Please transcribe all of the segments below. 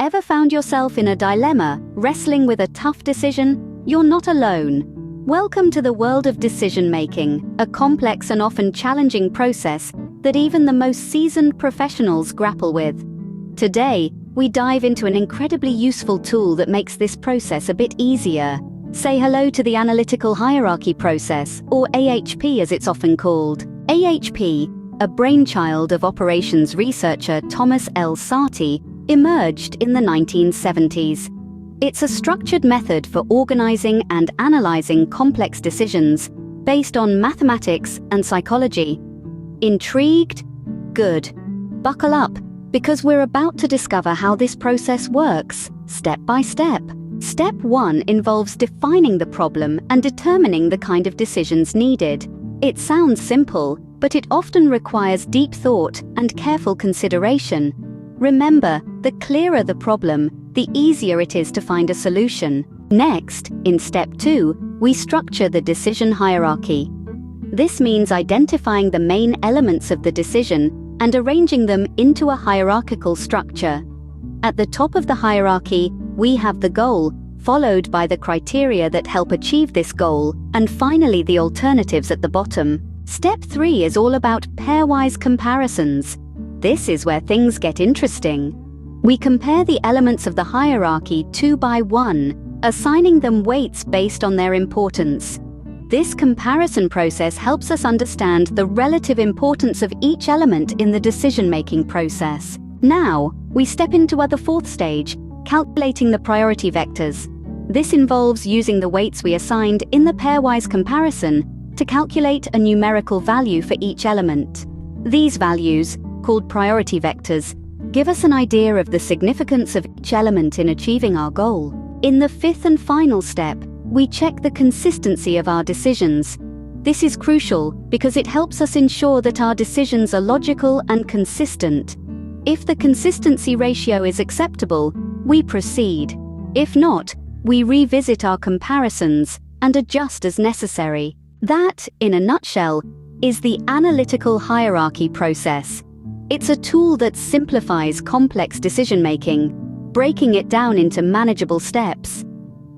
Ever found yourself in a dilemma, wrestling with a tough decision? You're not alone. Welcome to the world of decision-making, a complex and often challenging process that even the most seasoned professionals grapple with. Today, we dive into an incredibly useful tool that makes this process a bit easier. Say hello to the Analytical Hierarchy Process, or AHP as it's often called. AHP, a brainchild of operations researcher Thomas L. Sarti, emerged in the 1970s. It's a structured method for organizing and analyzing complex decisions based on mathematics and psychology. Intrigued? Good. Buckle up, because we're about to discover how this process works, step by step. Step 1 involves defining the problem and determining the kind of decisions needed. It sounds simple, but it often requires deep thought and careful consideration. Remember, the clearer the problem, the easier it is to find a solution. Next, in step 2, we structure the decision hierarchy. This means identifying the main elements of the decision and arranging them into a hierarchical structure. At the top of the hierarchy, we have the goal, followed by the criteria that help achieve this goal, and finally the alternatives at the bottom. Step 3 is all about pairwise comparisons. This is where things get interesting. We compare the elements of the hierarchy 2 by 1, assigning them weights based on their importance. This comparison process helps us understand the relative importance of each element in the decision-making process. Now, we step into the fourth stage, calculating the priority vectors. This involves using the weights we assigned in the pairwise comparison to calculate a numerical value for each element. These values, called priority vectors, give us an idea of the significance of each element in achieving our goal. In the fifth and final step, we check the consistency of our decisions. This is crucial because it helps us ensure that our decisions are logical and consistent. If the consistency ratio is acceptable, we proceed. If not, we revisit our comparisons and adjust as necessary. That, in a nutshell, is the analytical hierarchy process. It's a tool that simplifies complex decision-making, breaking it down into manageable steps.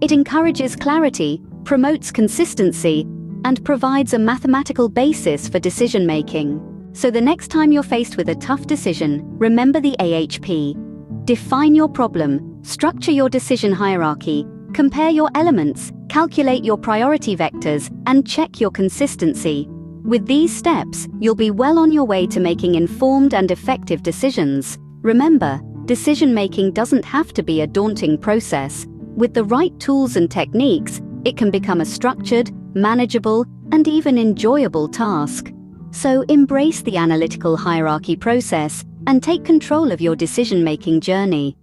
It encourages clarity, promotes consistency, and provides a mathematical basis for decision-making. So the next time you're faced with a tough decision, remember the AHP. Define your problem, structure your decision hierarchy, compare your elements, calculate your priority vectors, and check your consistency. With these steps, you'll be well on your way to making informed and effective decisions. Remember, decision-making doesn't have to be a daunting process. With the right tools and techniques, it can become a structured, manageable, and even enjoyable task. So embrace the analytical hierarchy process and take control of your decision-making journey.